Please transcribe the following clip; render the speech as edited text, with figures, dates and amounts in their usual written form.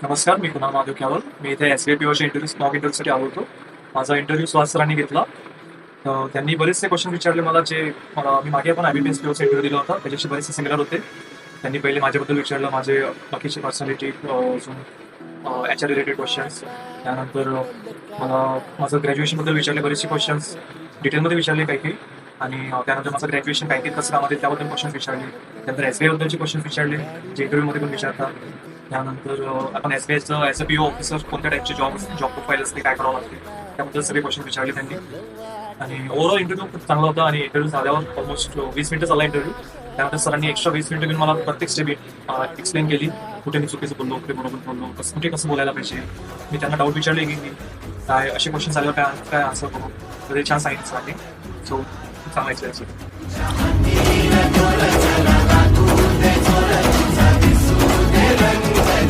नमस्कार, मी कुणाल महादेव क्यावल. मी इथे SBI POच्या mock इंटरव्ह्यूसाठी आलो होतो. माझा इंटरव्ह्यू सुहास सरांनी घेतला. त्यांनी बरेचसे क्वेश्चन विचारले मला, जे मी मागे पण IBPS POचा इंटरव्ह्यू दिला होता, त्याच्याशी बरेचसे सिमिलर होते. त्यांनी पहिले माझ्याबद्दल विचारलं, माझे बाकीची पर्सनॅलिटी, HR रिलेटेड क्वेश्चन्स. त्यानंतर मला माझं ग्रॅज्युएशनबद्दल विचारले बरेचसे क्वेश्चन्स, डिटेलमध्ये विचारले काही. आणि त्यानंतर माझं ग्रॅज्युएशन बँकेत कसं काम आहे त्याबद्दल क्वेश्चन विचारले. त्यानंतर SBI बद्दलचे क्वेश्चन विचारले, जे इंटरव्ह्यूमध्ये पण विचारतात. त्यानंतर आपण SBIचं ॲज अ PO ऑफिसर कोणत्या टाईपचे जॉब प्रोफाईल असते, काय करावं लागते, त्याबद्दल सगळे क्वेश्चन विचारले त्यांनी. आणि ओव्हरऑल इंटरव्ह्यू खूप चांगला होता. आणि इंटरव्ह्यू झाल्यावर ऑलमोस्ट 20 मिनिटं झाला इंटरव्ह्यू. त्यानंतर सरांनी एक्स्ट्रा 20 मिनिटं घेऊन मला प्रत्येक स्टेप एक्सप्लेन केली, कुठे मी चुकीचं बोललो, कुठे बरोबर बोललो, कुठे कसं बोलायला पाहिजे. मी त्यांना डाऊट विचारले की मी काय असे क्वेश्चन झाल्यावर काय आन्सर करू, तर ते छान सांगितलं सरांनी. सो खूप चांगला एक्सपिरियन्स होता.